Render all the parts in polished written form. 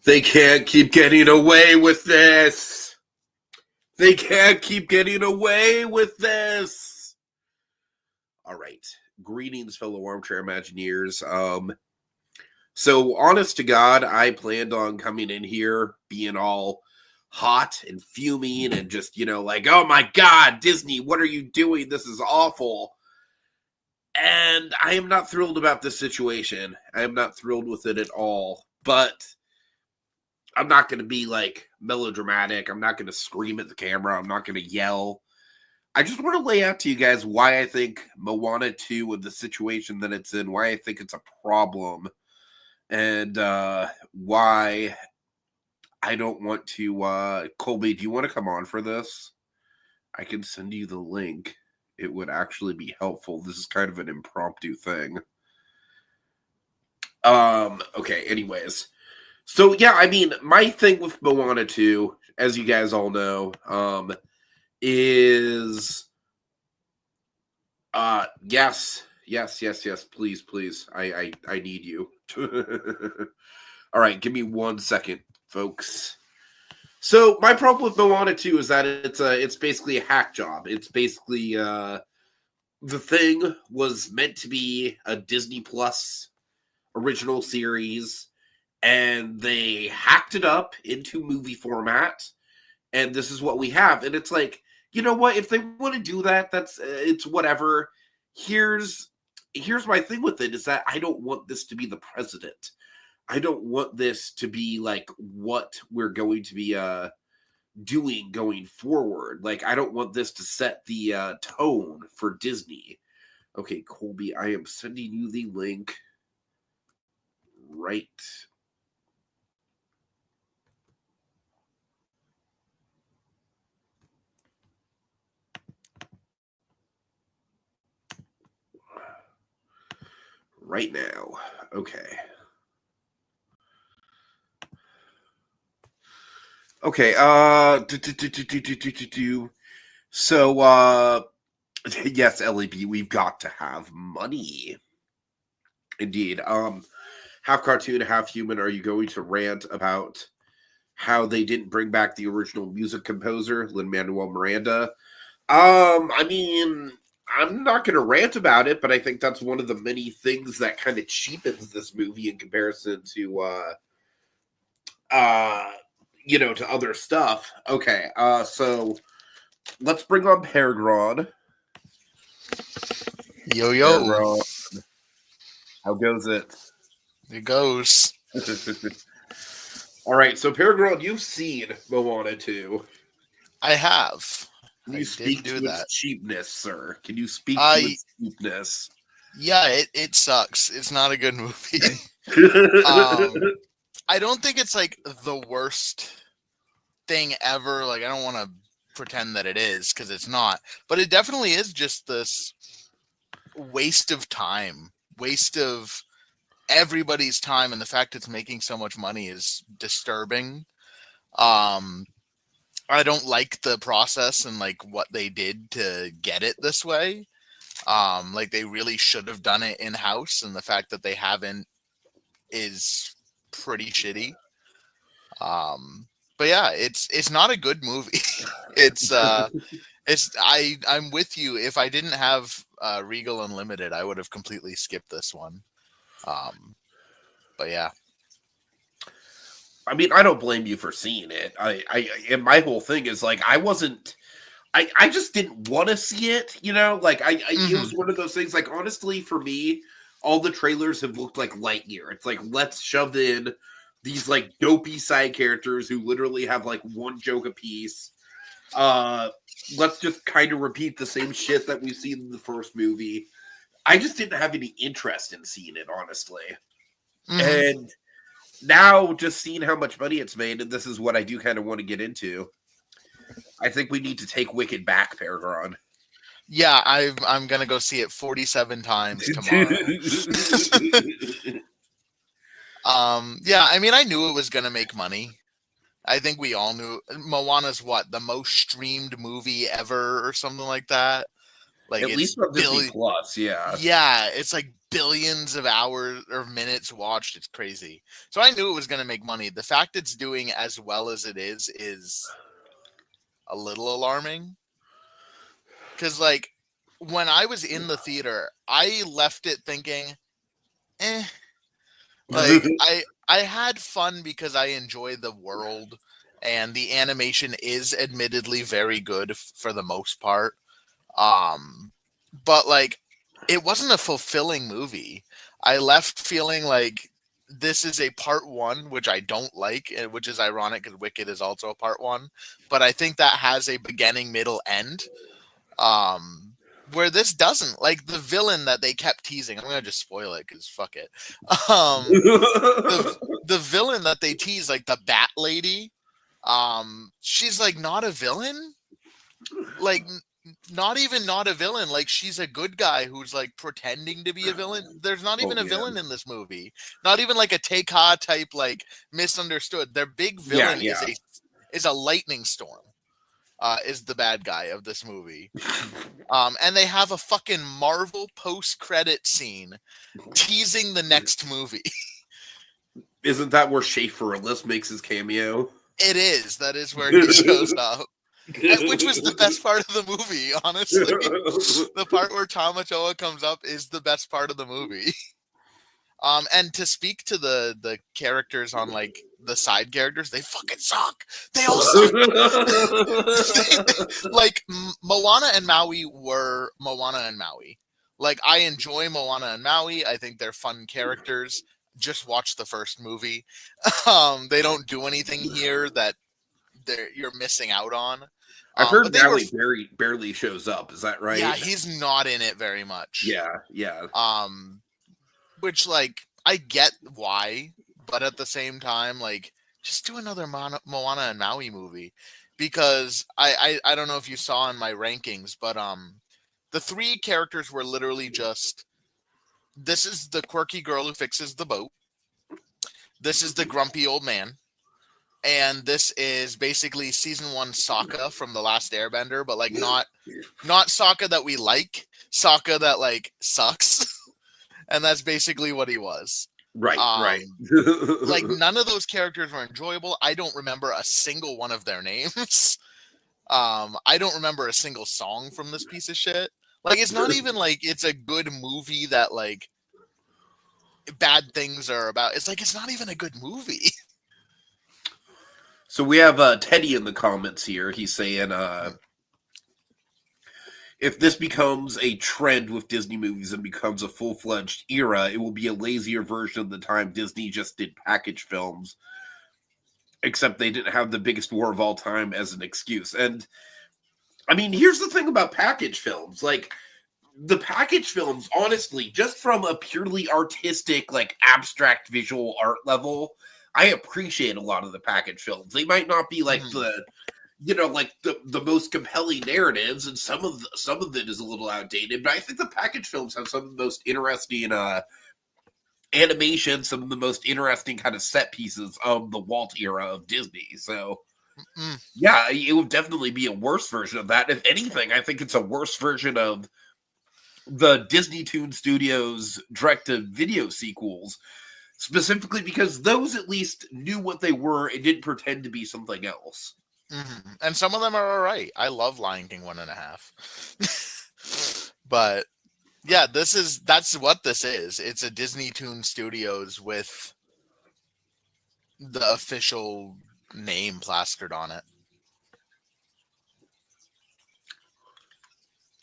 They can't keep getting away with this. They can't keep getting away with this. All right. Greetings, fellow armchair Imagineers. So honest to God, I planned on coming in here being all hot and fuming and just, like, oh my God, Disney, what are you doing? This is awful. And I am not thrilled about this situation. I am not thrilled with it at all. But I'm not going to be like melodramatic. I'm not going to scream at the camera. I'm not going to yell. I just want to lay out to you guys why I think Moana 2 and the situation that it's in, why I think it's a problem, and why I don't want to... Colby, do you want to come on for this? I can send you the link. It would actually be helpful. This is kind of an impromptu thing. Okay, anyways. So, yeah, I mean, my thing with Moana 2, as you guys all know, is... Yes, please. I need you. All right, give me 1 second, folks. So, my problem with Moana 2 is that it's basically a hack job. It's basically, the thing was meant to be a Disney Plus original series, and they hacked it up into movie format, and this is what we have. And it's like, you know what? If they want to do that, it's whatever. Here's my thing with it, is that I don't want this to be the precedent. I don't want this to be like what we're going to be doing going forward. Like, I don't want this to set the tone for Disney. Okay, Colby, I am sending you the link right now. Okay. Okay, so, yes, LAB, we've got to have money. Indeed. Half cartoon, half human, are you going to rant about how they didn't bring back the original music composer, Lin-Manuel Miranda? I mean, I'm not going to rant about it, but I think that's one of the many things that kind of cheapens this movie in comparison to, to other stuff. Okay, so let's bring on Peregrine. Yo. Peregrine. How goes it? It goes. All right, so Peregrine, you've seen Moana 2. I have. Can you speak to its cheapness, sir? Can you speak to its cheapness? Yeah, it sucks. It's not a good movie. I don't think it's like the worst thing ever. Like, I don't want to pretend that it is, because it's not. But it definitely is just this waste of time. Waste of everybody's time, and the fact it's making so much money is disturbing. I don't like the process and like what they did to get it this way. Like, they really should have done it in-house, and the fact that they haven't is pretty shitty. But yeah, it's not a good movie. I'm with you. If I didn't have Regal Unlimited, I would have completely skipped this one. But yeah. I mean, I don't blame you for seeing it. And my whole thing is like, I just didn't want to see it, like it was one of those things, like, honestly, for me, all the trailers have looked like Lightyear. It's like, let's shove in these like dopey side characters who literally have like one joke apiece. Let's just kind of repeat the same shit that we've seen in the first movie. I just didn't have any interest in seeing it, honestly. And now, just seeing how much money it's made, and this is what I do kind of want to get into, I think we need to take Wicked back, Peregrine. Yeah, I'm going to go see it 47 times tomorrow. Yeah, I mean, I knew it was going to make money. I think we all knew. Moana's the most streamed movie ever or something like that? Like, at least on Disney Plus, yeah. Yeah, it's like billions of hours or minutes watched. It's crazy. So I knew it was going to make money. The fact it's doing as well as it is a little alarming. Because, like, when I was in the theater, I left it thinking, eh. Like, I had fun because I enjoy the world, and the animation is admittedly very good for the most part. But, like, it wasn't a fulfilling movie. I left feeling like this is a part one, which I don't like, which is ironic because Wicked is also a part one. But I think that has a beginning, middle, end. Where this doesn't. Like, the villain that they kept teasing, I'm gonna just spoil it because fuck it. The villain that they tease, like the Bat Lady, she's like not a villain. Like, not even not a villain. Like, she's a good guy who's like pretending to be a villain. There's not even a villain in this movie. Not even like a Teka type, like, misunderstood. Their big villain is a lightning storm. Is the bad guy of this movie. And they have a fucking Marvel post-credit scene teasing the next movie. Isn't that where Schaefer Ellis makes his cameo? It is. That is where he shows up. Which was the best part of the movie, honestly. The part where Tamatoa comes up is the best part of the movie. And to speak to the characters on, like, the side characters, they fucking suck. They all suck. Like, Moana and Maui were Moana and Maui. Like, I enjoy Moana and Maui. I think they're fun characters. Just watch the first movie. They don't do anything here that you're missing out on. I've heard Maui barely shows up. Is that right? Yeah, he's not in it very much. Yeah. Which, like, I get why, but at the same time, like, just do another Moana and Maui movie. Because I don't know if you saw in my rankings, but the three characters were literally just, this is the quirky girl who fixes the boat. This is the grumpy old man. And this is basically season 1 Sokka from The Last Airbender, but, like, not Sokka that we like, Sokka that, like, sucks. And that's basically what he was. Right. Like, none of those characters were enjoyable. I don't remember a single one of their names. I don't remember a single song from this piece of shit. Like, it's not even like it's a good movie that, like, bad things are about. It's like, it's not even a good movie. So we have Teddy in the comments here. He's saying, if this becomes a trend with Disney movies and becomes a full-fledged era, it will be a lazier version of the time Disney just did package films. Except they didn't have the biggest war of all time as an excuse. And, I mean, here's the thing about package films. Like, the package films, honestly, just from a purely artistic, like, abstract visual art level, I appreciate a lot of the package films. They might not be, like, the most compelling narratives, and some of it is a little outdated, but I think the package films have some of the most interesting animation, some of the most interesting kind of set pieces of the Walt era of Disney. So, yeah, it would definitely be a worse version of that. If anything, I think it's a worse version of the Disney Toon Studios direct-to-video sequels, specifically because those at least knew what they were and didn't pretend to be something else. Mm-hmm. And some of them are all right. I love Lion King 1.5. But yeah, that's what this is. It's a Disney Toon Studios with the official name plastered on it.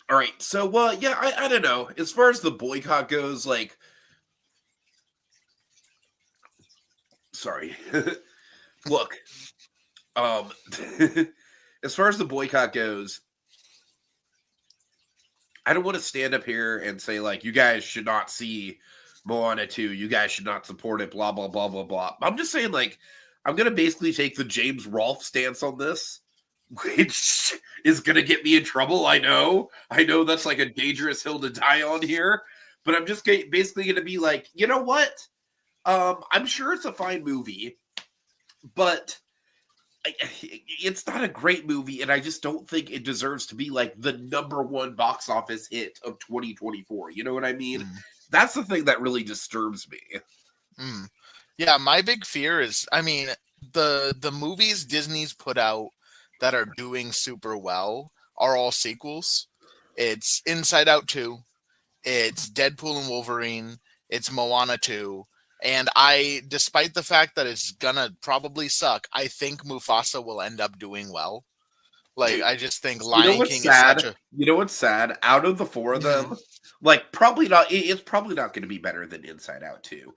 All right, so yeah, I don't know. As far as the boycott goes, like, sorry, look, as far as the boycott goes, I don't want to stand up here and say, like, you guys should not see Moana 2, you guys should not support it, blah, blah, blah, blah, blah. I'm just saying, like, I'm going to basically take the James Rolfe stance on this, which is going to get me in trouble, I know. I know that's, like, a dangerous hill to die on here, but I'm just basically going to be like, you know what? I'm sure it's a fine movie, but it's not a great movie, and I just don't think it deserves to be like the #1 box office hit of 2024. You know what I mean? That's the thing that really disturbs me. Yeah, my big fear is, I mean, the movies Disney's put out that are doing super well are all sequels. It's Inside Out 2, it's Deadpool and Wolverine, it's Moana 2, and despite the fact that it's gonna probably suck, I think Mufasa will end up doing well. Like, I just think You know Lion what's King is sad? such a... You know what's sad? Out of the four of them, like probably not. It's probably not going to be better than Inside Out 2.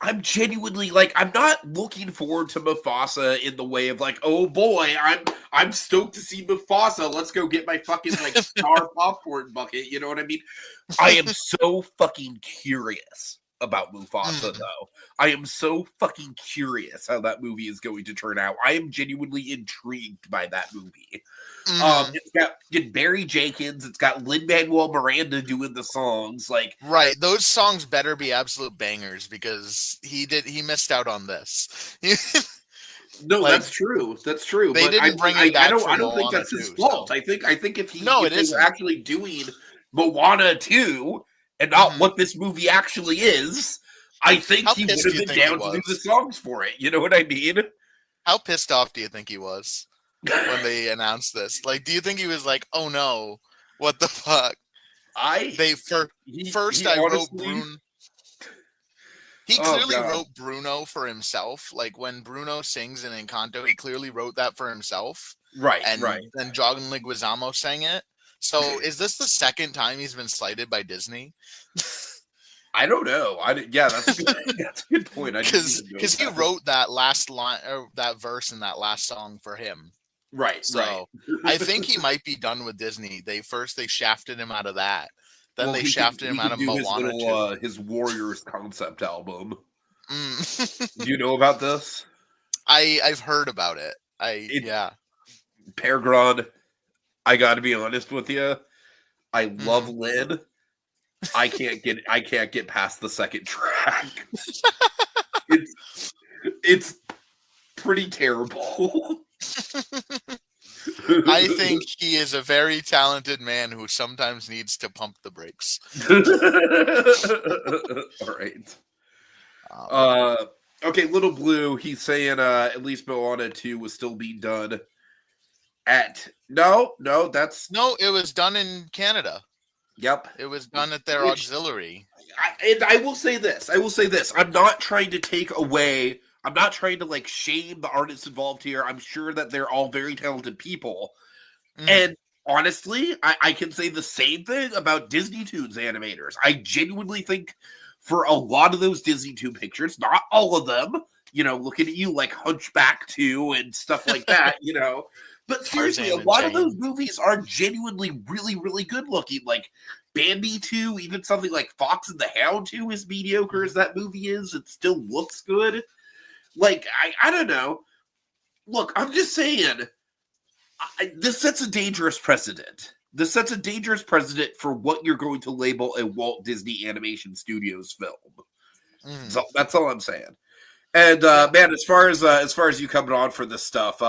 I'm genuinely like, I'm not looking forward to Mufasa in the way of like, oh boy, I'm stoked to see Mufasa. Let's go get my fucking like star popcorn bucket. You know what I mean? I am so fucking curious about Mufasa though. I am so fucking curious how that movie is going to turn out. I am genuinely intrigued by that movie. It's got Barry Jenkins, it's got Lin-Manuel Miranda doing the songs, like Right, those songs better be absolute bangers because he missed out on this. no, Like, that's true. That's true. they But didn't bring him back for I don't think Moana that's his 2, fault. so. I think if he No, if it they were isn't. actually doing Moana 2 and not what this movie actually is, I think How he pissed would do have you been think he down to do the was? songs for it. You know what I mean? How pissed off do you think he was when they announced this? Like, do you think he was like, "Oh no, what the fuck"? I wrote honestly, Bruno. He oh clearly god, wrote Bruno for himself. Like when Bruno sings in Encanto, he clearly wrote that for himself. right, And right. then John Leguizamo sang it. So is this the second time he's been slighted by Disney? I don't know. Yeah, that's a good, that's a good point. Because he wrote that last line or that verse in that last song for him. Right, So right. I think he might be done with Disney. They shafted him out of that. Then Well, they he shafted could, him he out could of do his Moana little too. his Warriors concept album. Do you know about this? I've heard about it. Yeah. Peregrine, I got to be honest with you. I love Lynn. I can't get past the second track. It's pretty terrible. I think he is a very talented man who sometimes needs to pump the brakes. All right. Okay, Little Blue, he's saying at least Moana 2 was still being done at no, it was done in Canada. Yep. It was done at their auxiliary. I will say this. I'm not trying to take away. I'm not trying to like shame the artists involved here. I'm sure that they're all very talented people. And honestly, I can say the same thing about Disney Toons animators. I genuinely think for a lot of those Disney Toon pictures, not all of them, looking at you like Hunchback 2 and stuff like that, But seriously, a lot of those movies are genuinely really, really good looking. Like Bambi 2, even something like Fox and the Hound 2, as mediocre as that movie is, it still looks good. Like, I don't know. Look, I'm just saying, this sets a dangerous precedent. This sets a dangerous precedent for what you're going to label a Walt Disney Animation Studios film. So that's all I'm saying. And man, as far as you coming on for this stuff,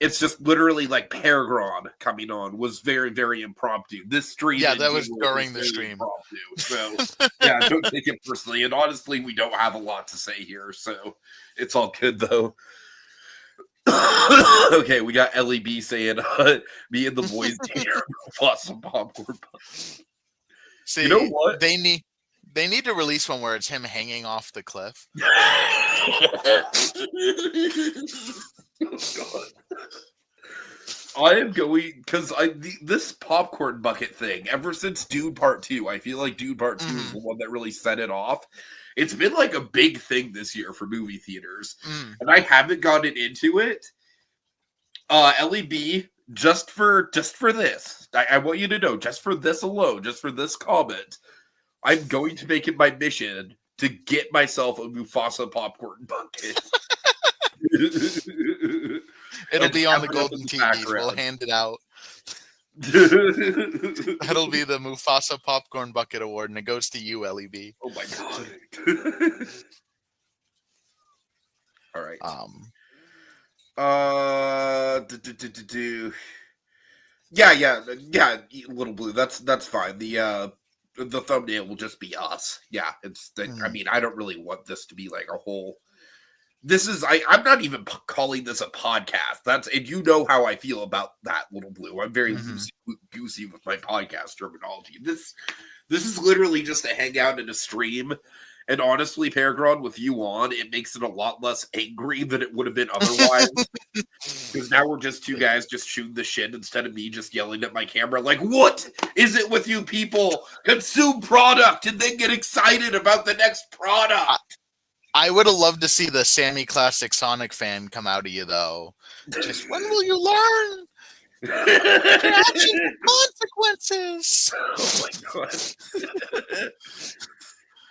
it's just literally like Peregrine coming on was very, very impromptu. This stream, yeah, that was during the stream. Impromptu. So yeah, don't take it personally. And honestly, we don't have a lot to say here, so it's all good though. Okay, we got LEB saying me and the boys bought some popcorn. See, you know what? They need to release one where it's him hanging off the cliff. Oh, God. I am going because this popcorn bucket thing ever since Dune Part 2. I feel like Dune Part 2 is the one that really set it off. It's been like a big thing this year for movie theaters, and I haven't gotten into it. LEB, just for this, I want you to know, just for this alone, just for this comment, I'm going to make it my mission to get myself a Mufasa popcorn bucket. It'll be on the golden TVs. We'll hand it out. That'll be the Mufasa Popcorn Bucket Award, and it goes to you, LEB. Oh my god! All right. Yeah. Little Blue. That's fine. the thumbnail will just be us. Yeah, it's the. I mean, I don't really want this to be like a whole. This is I'm not even calling this a podcast. And you know how I feel about that, Little Blue. I'm very goosey with my podcast terminology. This is literally just a hangout and a stream. And honestly, Peregrine, with you on, it makes it a lot less angry than it would have been otherwise. Because now we're just two guys just shooting the shit instead of me just yelling at my camera like, what is it with you people? Consume product and then get excited about the next product. I would have loved to see the Sammy Classic Sonic fan come out of you, though. Just, when will you learn? Consequences. Oh, my God.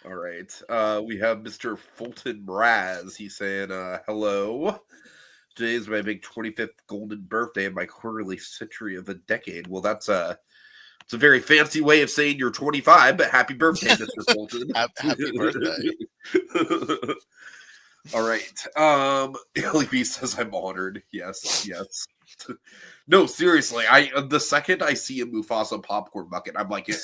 All right. We have Mr. Fulton Mraz. He's saying, hello. Today is my big 25th golden birthday and my quarterly century of a decade. Well, it's a very fancy way of saying you're 25, but happy birthday, Mr. Fulton. Happy birthday. All right. Illy B says I'm honored. Yes. No, seriously. The second I see a Mufasa popcorn bucket, I'm like, yep.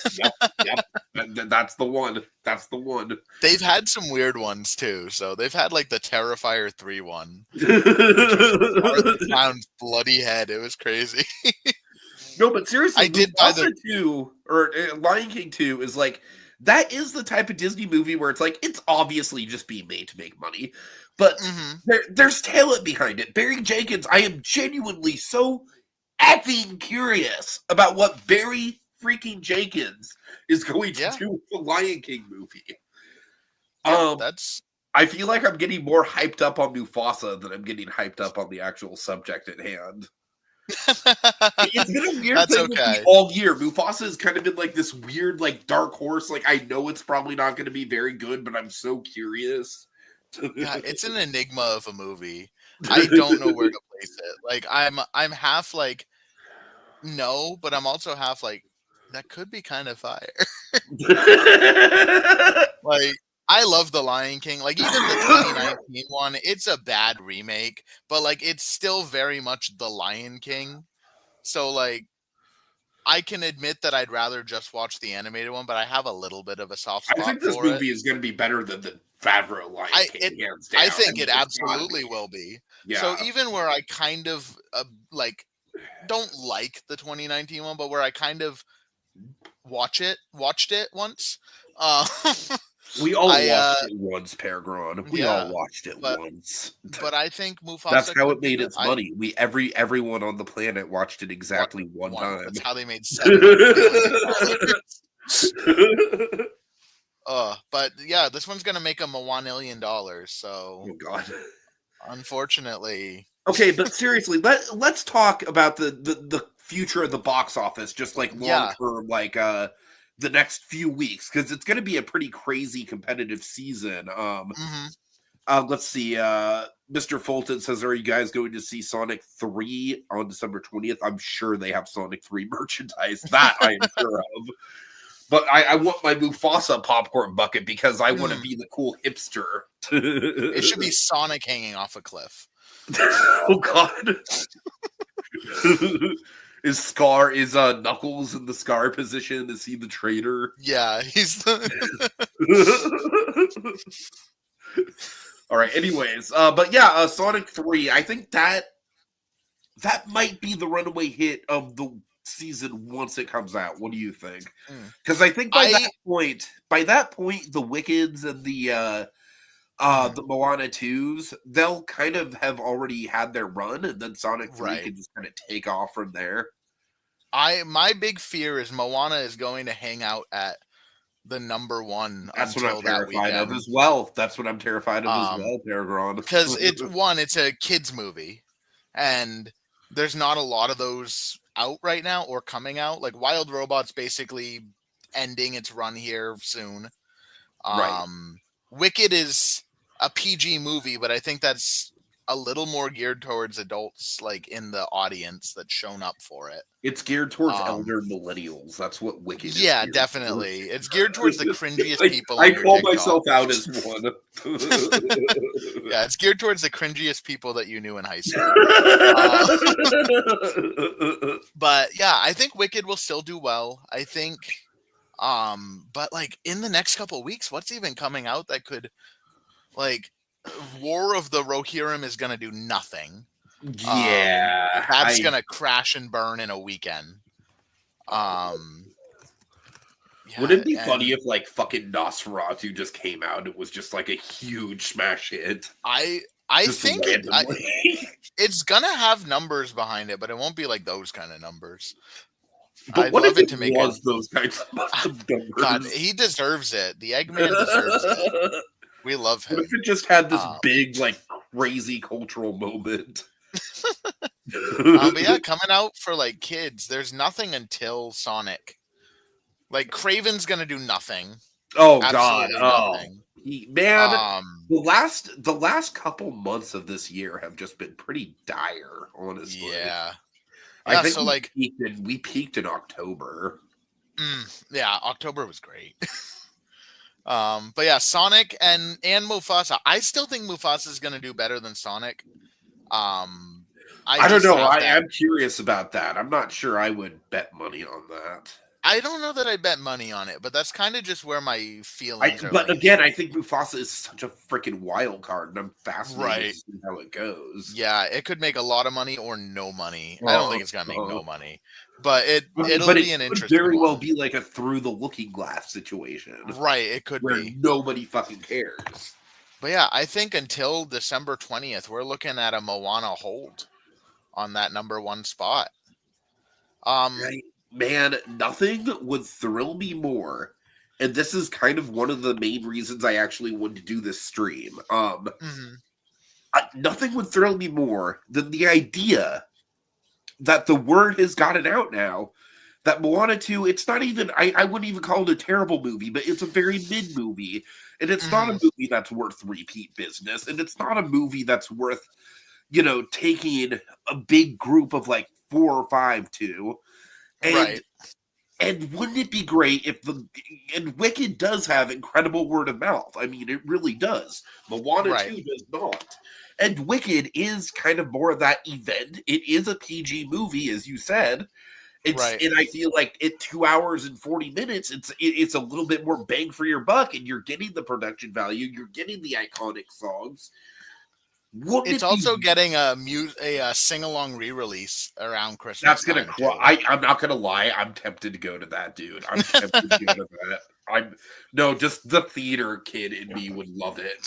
That's the one. That's the one. They've had some weird ones too. So they've had like the Terrifier 3 one, which was the clown's bloody head. It was crazy. No, but seriously, I did buy the 2 or Lion King 2 is like, that is the type of Disney movie where it's like, it's obviously just being made to make money, but there's talent behind it. Barry Jenkins, I am genuinely so effing curious about what Barry freaking Jenkins is going to do with the Lion King movie. I feel like I'm getting more hyped up on Mufasa than I'm getting hyped up on the actual subject at hand. It's been a weird thing with me all year. Mufasa has kind of been like this weird, like, dark horse. Like, I know it's probably not going to be very good, but I'm so curious. Yeah, it's an enigma of a movie. I don't know where to place it. Like, I'm half like no, but I'm also half like that could be kind of fire. Like, I love The Lion King. Like, even the 2019 one, it's a bad remake, but like it's still very much The Lion King. So like, I can admit that I'd rather just watch the animated one, but I have a little bit of a soft spot. I think this movie is going to be better than the Favreau Lion King. I think it absolutely will be. Yeah. So even where I kind of like don't like the 2019 one, but where I kind of watched it once. We all watched it once, Peregrine. We all watched it once. But I think Mufasa. That's how it made its money. Everyone on the planet watched it exactly one time. That's how they made $7 billion. But yeah, this one's gonna make them $1 million. So, oh God, unfortunately. Okay, but seriously, let's talk about the future of the box office, just like long term, like the next few weeks, because it's going to be a pretty crazy competitive season. Let's see. Mr. Fulton says, are you guys going to see Sonic 3 on December 20th? I'm sure they have Sonic 3 merchandise. That I am sure of. But I want my Mufasa popcorn bucket because I want to be the cool hipster. It should be Sonic hanging off a cliff. Oh, God. Is Knuckles in the Scar position? Is he the traitor? Yeah, he's the... All right, anyways. But yeah, Sonic 3, I think that might be the runaway hit of the season once it comes out. What do you think? Because I think by that point, the Wickeds and the Moana 2s, they'll kind of have already had their run, and then Sonic 3 can just kind of take off from there. My big fear is Moana is going to hang out at the number one. That's what I'm terrified of as well. That's what I'm terrified of as well, Peregrine. Because it's a kids movie, and there's not a lot of those out right now or coming out. Like Wild Robot's basically ending its run here soon. Wicked is a PG movie, but I think that's a little more geared towards adults, like in the audience that's shown up for it. It's geared towards elder millennials. That's what Wicked is. Yeah, definitely. It's geared towards the cringiest people. I call myself out as one. Yeah, it's geared towards the cringiest people that you knew in high school. But yeah, I think Wicked will still do well. I think But like in the next couple of weeks, what's even coming out that could like War of the Rohirrim is gonna do nothing. Yeah, That's gonna crash and burn in a weekend. Wouldn't Yeah, it be funny and if like fucking Nosferatu just came out and it was just like a huge smash hit, I just think randomly? it's gonna have numbers behind it, but it won't be like those kind of numbers. But I'd what if love it it to make it. was those kinds of God, numbers? he deserves it. The Eggman deserves it. We love What him. if it just had this big, like, crazy cultural moment? But yeah, coming out for like kids, there's nothing until Sonic. Like Craven's gonna do nothing. Oh God! Absolutely Oh, nothing. man, the last couple months of this year have just been pretty dire. Honestly, Yeah. I Yeah, think so like we peaked in October. yeah, October was great. But yeah, Sonic and Mufasa. I still think Mufasa is gonna do better than Sonic. I I don't just know. have that. I'm curious about that. I'm not sure I would bet money on that. I don't know that I bet money on it, but that's kind of just where my feelings are But leaning. again, I think Mufasa is such a freaking wild card, and I'm fascinated Right. to see how it goes. Yeah, it could make a lot of money or no money. I don't think it's gonna make no Uh, money, but it'll but it be an could interesting very well one. be like a through the looking glass situation, Right, it could where be. nobody fucking cares. But yeah, I think until December 20th, we're looking at a Moana hold on that number one spot. Right? Man, nothing would thrill me more. And this is kind of one of the main reasons I actually wanted to do this stream. Mhm. Nothing would thrill me more than the idea that the word has gotten out now that Moana 2, it's not even, I wouldn't even call it a terrible movie, but it's a very mid movie. And it's not a Mhm. movie that's worth repeat business. And it's not a movie that's worth, taking a big group of like 4 or 5 to. And Right. and wouldn't it be great if and Wicked does have incredible word of mouth. I mean, it really does. Moana Right. 2 does not. And Wicked is kind of more of that event. It is a PG movie, as you said. Right. And I feel like at 2 hours and 40 minutes, it's a little bit more bang for your buck, and you're getting the production value, you're getting the iconic songs. Wouldn't It's it be? also getting a sing along re-release around Christmas That's gonna. time too. I'm not gonna lie. I'm tempted to go to that, dude. I'm tempted to go to that. No, just the theater kid in me would love it.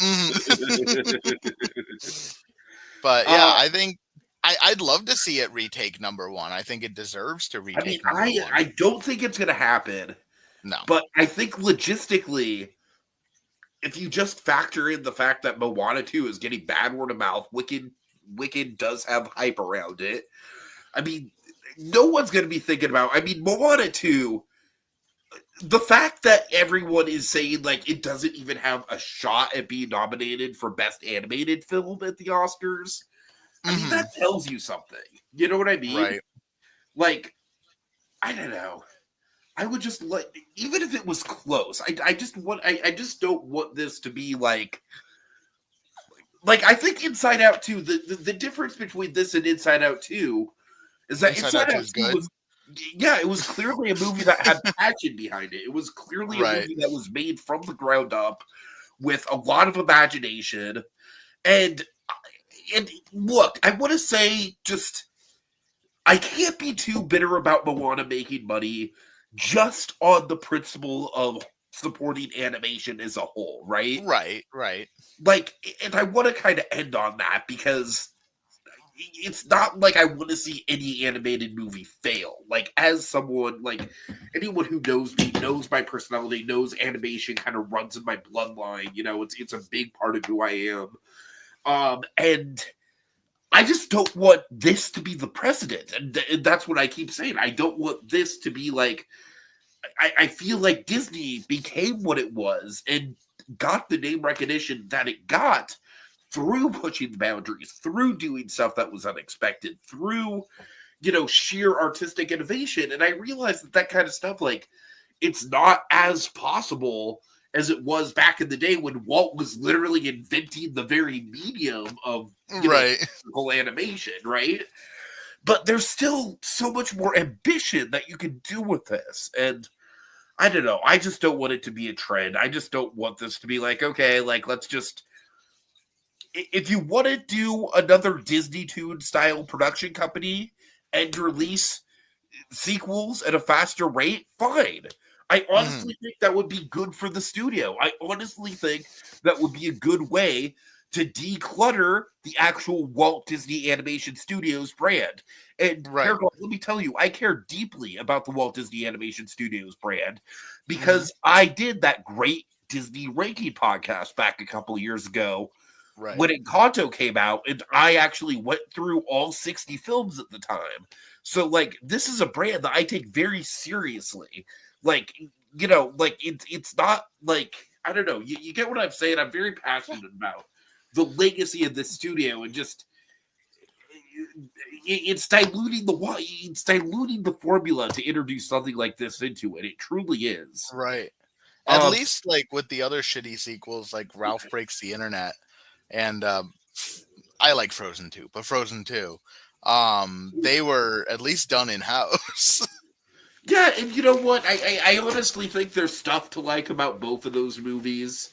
But yeah, I think I'd love to see it retake number one. I think it deserves to I mean, retake number one. I don't think it's gonna happen, No. but I think logistically, if you just factor in the fact that Moana 2 is getting bad word of mouth, Wicked does have hype around it. I mean, no one's going to be thinking about. I mean, Moana 2, the fact that everyone is saying like it doesn't even have a shot at being nominated for Best Animated Film at the Oscars, I mean, that tells you something. You know what I mean? Right. Like, I don't know. I would just like, even if it was close, I just don't want this to be like I think Inside Out 2, the difference between this and Inside Out 2 is that Inside Out 2 Out is 2 good. was, yeah, it was clearly a movie that had passion behind it. It was clearly a Right. movie that was made from the ground up with a lot of imagination. And look, I want to say just, I can't be too bitter about Moana making money just on the principle of supporting animation as a whole, right? Right. Right. Like, and I want to kind of end on that because it's not like I want to see any animated movie fail. Like, as someone, like, anyone who knows me, knows my personality, knows animation kind of runs in my bloodline. It's a big part of who I am. And I just don't want this to be the precedent. And that's what I keep saying. I don't want this to be like, I feel like Disney became what it was and got the name recognition that it got through pushing the boundaries, through doing stuff that was unexpected, through, sheer artistic innovation. And I realized that kind of stuff, like, it's not as possible as it was back in the day when Walt was literally inventing the very medium of physical animation, right? But there's still so much more ambition that you can do with this. And I don't know. I just don't want it to be a trend. I just don't want this to be like, okay, like let's just. If you want to do another Disney Toon style production company and release sequels at a faster rate, fine. I honestly think that would be good for the studio. I honestly think that would be a good way to declutter the actual Walt Disney Animation Studios brand. And Right. Paragon, let me tell you, I care deeply about the Walt Disney Animation Studios brand because I did that great Disney ranking podcast back a couple years ago Right. when Encanto came out, and I actually went through all 60 films at the time. So, like, this is a brand that I take very seriously. Like, you know, like it's not like I don't know. You get what I'm saying? I'm very passionate about the legacy of this studio, and just it's diluting the formula to introduce something like this into it. It truly is. Right. At least like with the other shitty sequels, like Ralph Breaks the Internet, and I like Frozen 2, but Frozen 2, they were at least done in house. Yeah, and you know what? I honestly think there's stuff to like about both of those movies.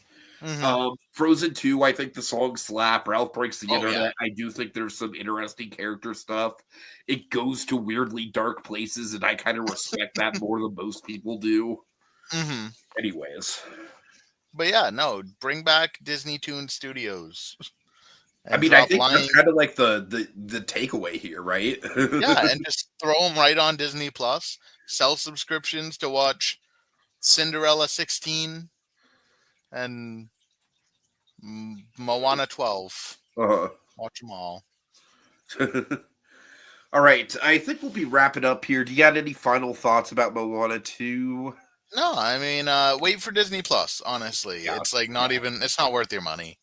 Frozen 2, I think the songs slap. Ralph Breaks the Internet. Yeah. I do think there's some interesting character stuff. It goes to weirdly dark places, and I kind of respect that more than most people do. Anyways. But yeah, no, bring back Disney Toon Studios. I mean, I think that's kind of like the takeaway here, right? Yeah, and just throw them right on Disney Plus. Sell subscriptions to watch Cinderella 16 and Moana 12. Watch them all. All right, I think we'll be wrapping up here. Do you got any final thoughts about Moana 2? No, I mean, wait for Disney Plus, honestly. Yeah, it's like not even, it's not worth your money.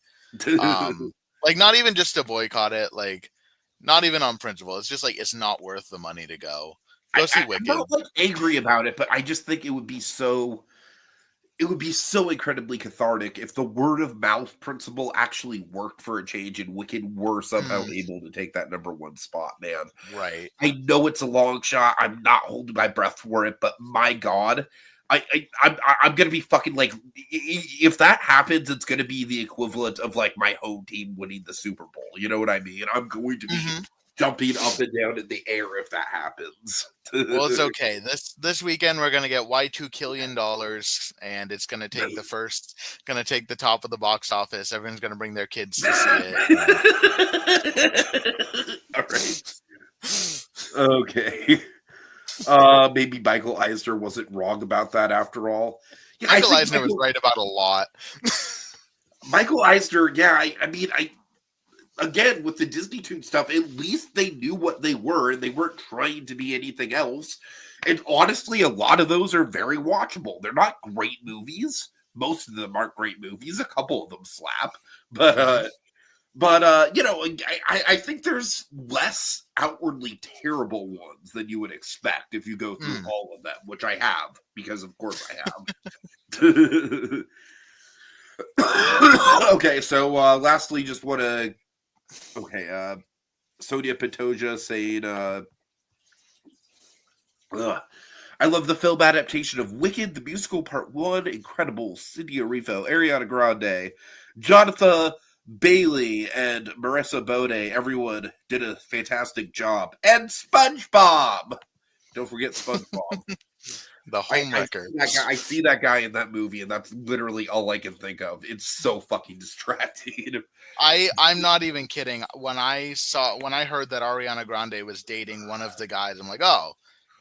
Like, not even just to boycott it, like, not even on principle. It's just like, it's not worth the money to go. Go see Wicked. I'm not like angry about it, but I just think it would be so incredibly cathartic if the word of mouth principle actually worked for a change and Wicked were somehow able to take that #1 spot, man. Right. I know it's a long shot. I'm not holding my breath for it, but my God, I'm gonna be fucking like, if that happens, it's gonna be the equivalent of like my home team winning the Super Bowl. You know what I mean? I'm going to be jumping up and down in the air if that happens. Well, it's okay. This weekend we're gonna get $2 billion, and it's gonna take the top of the box office. Everyone's gonna bring their kids to see it. All right. Okay. Maybe Michael Eisner wasn't wrong about that after all. Yeah, Michael Eisner was right about a lot. Michael Eisner, yeah, I mean, again, with the Disney Toon stuff, at least they knew what they were, and they weren't trying to be anything else. And honestly, a lot of those are very watchable. They're not great movies. Most of them aren't great movies. A couple of them slap. But you know, I think there's less outwardly terrible ones than you would expect if you go through all of them, which I have, because of course I have. Okay, so lastly, just want to Sonia Pantoja saying I love the film adaptation of Wicked, the musical part 1, incredible. Cindy Arifo, Ariana Grande, Jonathan Bailey, and Marissa Bode. Everyone did a fantastic job. And SpongeBob! Don't forget SpongeBob. The homemaker. I see that guy in that movie, and that's literally all I can think of. It's so fucking distracting. I'm not even kidding. When I heard that Ariana Grande was dating one of the guys, I'm like, oh,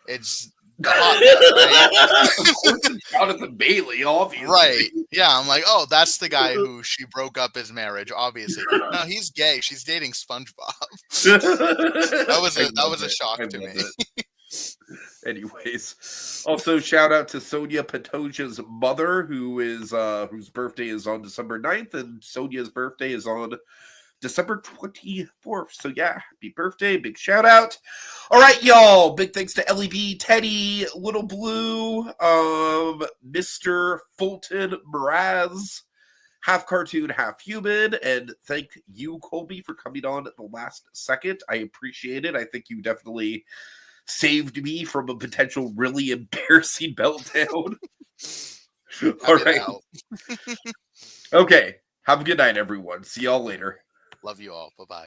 it's hot guy, right? Of course it's Jonathan Bailey, obviously. Right. Yeah, I'm like, oh, that's the guy who she broke up his marriage, obviously. No, he's gay. She's dating SpongeBob. that was a shock to me. Anyways, also shout out to Sonia Pantoja's mother, whose birthday is on December 9th, and Sonia's birthday is on December 24th. So yeah, happy birthday, big shout out. All right, y'all, big thanks to LEB, Teddy, Little Blue, Mr. Fulton Mraz, half cartoon, half human, and thank you, Colby, for coming on at the last second. I appreciate it. I think you definitely saved me from a potential really embarrassing meltdown. All Happy to right. help. Okay. Have a good night, everyone. See y'all later. Love you all. Bye-bye.